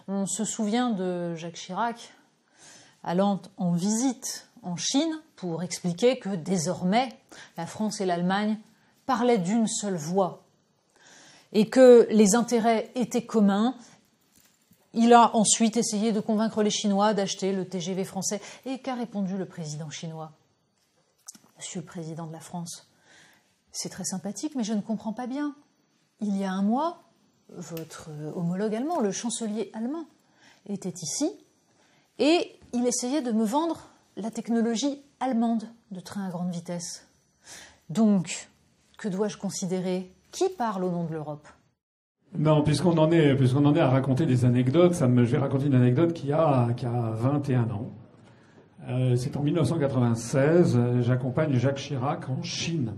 On se souvient de Jacques Chirac allant en visite en Chine pour expliquer que désormais la France et l'Allemagne parlaient d'une seule voix et que les intérêts étaient communs. Il a ensuite essayé de convaincre les Chinois d'acheter le TGV français. Et qu'a répondu le président chinois ? Monsieur le président de la France, c'est très sympathique, mais je ne comprends pas bien. Il y a un mois, votre homologue allemand, le chancelier allemand, était ici et il essayait de me vendre la technologie allemande de train à grande vitesse. Donc, que dois-je considérer ? Qui parle au nom de l'Europe ? Non, puisqu'on en est à raconter des anecdotes, je vais raconter une anecdote qui a 21 ans. C'est en 1996, j'accompagne Jacques Chirac en Chine.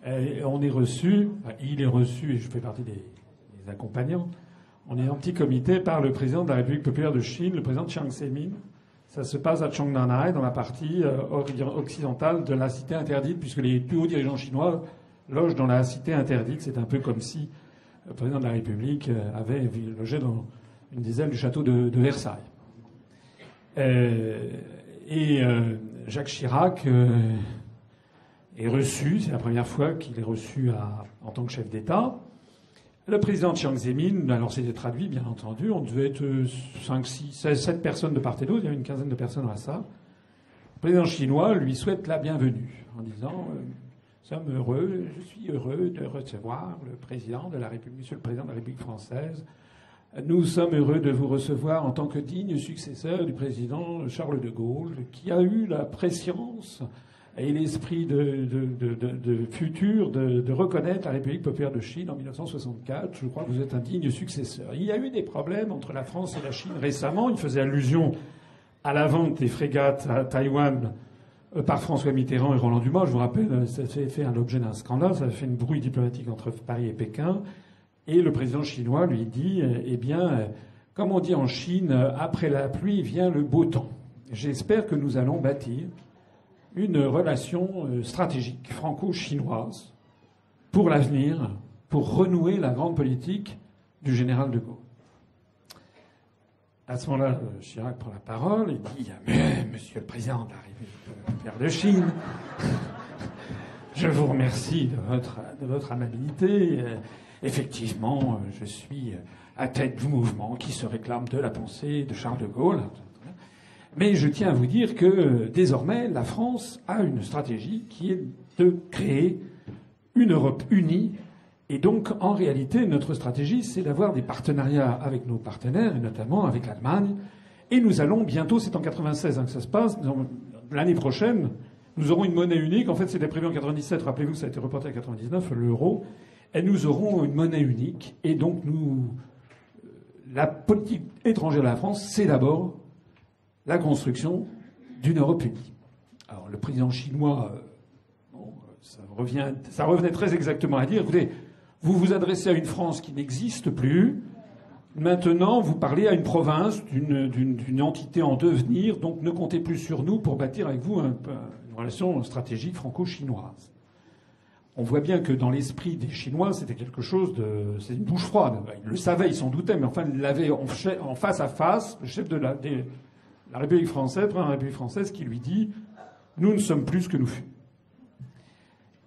Et on est reçu, il est reçu, et je fais partie des accompagnants, on est en petit comité par le président de la République populaire de Chine, le président Jiang Zemin. Ça se passe à Chongnanhai, dans la partie occidentale de la cité interdite, puisque les plus hauts dirigeants chinois logent dans la cité interdite. C'est un peu comme si le président de la République avait logé dans une des ailes du château de Versailles. Jacques Chirac est reçu, c'est la première fois qu'il est reçu en tant que chef d'État. Le président Jiang Zemin, alors c'était traduit bien entendu, on devait être 5, 6, 16, 7 personnes de part et d'autre, il y a une quinzaine de personnes dans la salle. Le président chinois lui souhaite la bienvenue en disant je suis heureux de recevoir le président de la République, monsieur le président de la République française. Nous sommes heureux de vous recevoir en tant que digne successeur du président Charles de Gaulle, qui a eu la prescience et l'esprit de futur de reconnaître la République populaire de Chine en 1964. Je crois que vous êtes un digne successeur. Il y a eu des problèmes entre la France et la Chine récemment. Il faisait allusion à la vente des frégates à Taïwan par François Mitterrand et Roland Dumas. Je vous rappelle, ça a fait l'objet d'un scandale, ça a fait une brouille diplomatique entre Paris et Pékin. Et le président chinois lui dit, eh bien, comme on dit en Chine, après la pluie vient le beau temps. J'espère que nous allons bâtir une relation stratégique franco-chinoise pour l'avenir, pour renouer la grande politique du général de Gaulle. À ce moment-là, Chirac prend la parole et dit « Mais, monsieur le président de la République populaire de Chine, je vous remercie de votre amabilité. Effectivement, je suis à tête du mouvement qui se réclame de la pensée de Charles de Gaulle. Mais je tiens à vous dire que désormais, la France a une stratégie qui est de créer une Europe unie. Et donc, en réalité, notre stratégie, c'est d'avoir des partenariats avec nos partenaires, et notamment avec l'Allemagne. Et nous allons bientôt, c'est en 96 que ça se passe, l'année prochaine, nous aurons une monnaie unique. En fait, c'était prévu en 97. Rappelez-vous, ça a été reporté à 99, l'euro. Et nous aurons une monnaie unique. Et donc, la politique étrangère de la France, c'est d'abord la construction d'une Europe unie. Alors, le président chinois, ça revenait très exactement à dire, écoutez, vous vous adressez à une France qui n'existe plus. Maintenant, vous parlez à une province, d'une entité en devenir, donc ne comptez plus sur nous pour bâtir avec vous une relation stratégique franco-chinoise. On voit bien que dans l'esprit des Chinois, c'était quelque chose c'est une douche froide. Ils le savaient, ils s'en doutaient, mais enfin, ils l'avaient en face à face, le chef de la République française, le président de la République française, qui lui dit « Nous ne sommes plus ce que nous fûmes ».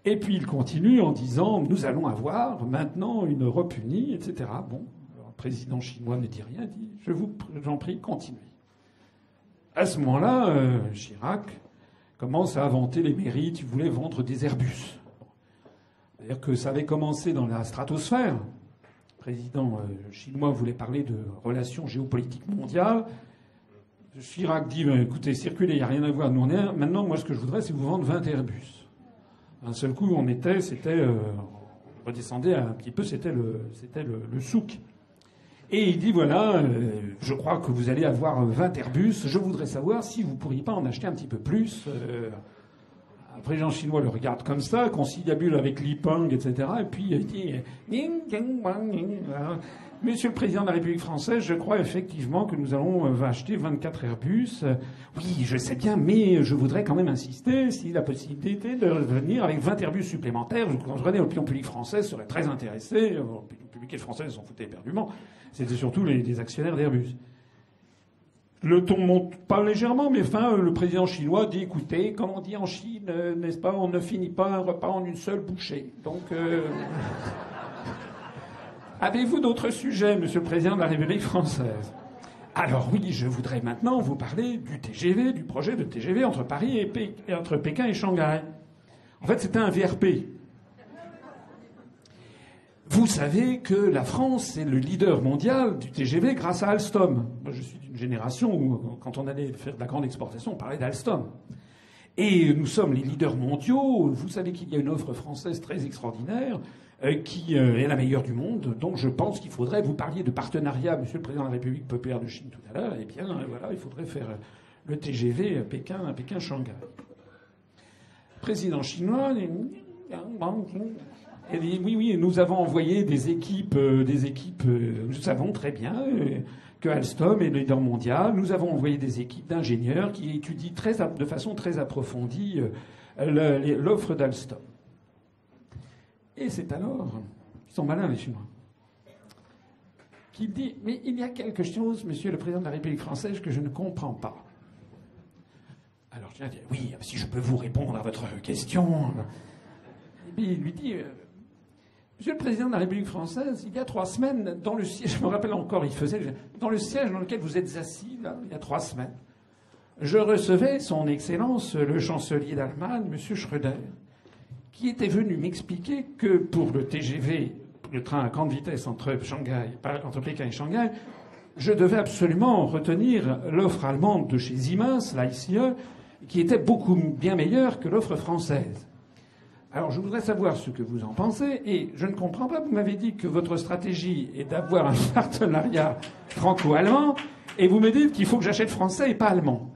Et puis il continue en disant « Nous allons avoir maintenant une Europe unie, etc. » Bon, alors, le président chinois ne dit rien, dit « J'en prie, continuez. » À ce moment-là, Chirac commence à inventer les mérites. Il voulait vendre des Airbus. C'est-à-dire que ça avait commencé dans la stratosphère. Le président chinois voulait parler de relations géopolitiques mondiales. Chirac dit écoutez, circulez, il n'y a rien à voir. Nous, maintenant, moi, ce que je voudrais, c'est vous vendre 20 Airbus. Un seul coup, on redescendait un petit peu, c'était le souk. Et il dit voilà, je crois que vous allez avoir 20 Airbus. Je voudrais savoir si vous pourriez pas en acheter un petit peu plus Le président chinois le regarde comme ça, conciliabule avec Li Peng, etc. Et puis il dit « Monsieur le Président de la République française, je crois effectivement que nous allons acheter 24 Airbus. Oui, je sais bien, mais je voudrais quand même insister si la possibilité de venir avec 20 Airbus supplémentaires. Vous comprenez, l'opinion publique française serait très intéressée. L'opinion publique française s'en foutait éperdument. C'était surtout les actionnaires d'Airbus. Le ton monte pas légèrement, mais enfin, le président chinois dit, écoutez, comme on dit en Chine, n'est-ce pas, on ne finit pas un repas en une seule bouchée. Donc, avez-vous d'autres sujets, monsieur le président de la République française? Alors oui, je voudrais maintenant vous parler du TGV, du projet de TGV entre Paris et entre Pékin et Shanghai. En fait, c'était un VRP. Vous savez que la France est le leader mondial du TGV grâce à Alstom. Moi, je suis d'une génération où, quand on allait faire de la grande exportation, on parlait d'Alstom. Et nous sommes les leaders mondiaux. Vous savez qu'il y a une offre française très extraordinaire qui est la meilleure du monde. Donc je pense qu'il faudrait, vous parliez de partenariat, monsieur le président de la République populaire de Chine tout à l'heure, eh bien voilà, il faudrait faire le TGV Pékin-Shanghai. Président chinois... Elle dit, oui, nous avons envoyé des équipes, nous savons très bien que Alstom est le leader mondial. Nous avons envoyé des équipes d'ingénieurs qui étudient de façon très approfondie l'offre d'Alstom. Et c'est alors, ils sont malins les Chinois, qu'il dit, mais il y a quelque chose, monsieur le président de la République française, que je ne comprends pas. Alors je dis, oui, si je peux vous répondre à votre question. Et puis il lui dit... Monsieur le Président de la République française, il y a 3 semaines, dans le siège, je me rappelle encore, dans le siège dans lequel vous êtes assis, là, il y a 3 semaines, je recevais son Excellence, le chancelier d'Allemagne, M. Schröder, qui était venu m'expliquer que pour le TGV, le train à grande vitesse entre Pékin et Shanghai, je devais absolument retenir l'offre allemande de chez Siemens, la ICE, qui était beaucoup bien meilleure que l'offre française. Alors, je voudrais savoir ce que vous en pensez, et je ne comprends pas, vous m'avez dit que votre stratégie est d'avoir un partenariat franco-allemand, et vous me dites qu'il faut que j'achète français et pas allemand.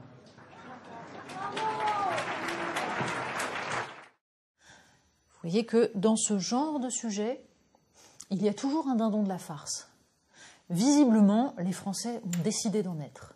Vous voyez que dans ce genre de sujet, il y a toujours un dindon de la farce. Visiblement, les Français ont décidé d'en être.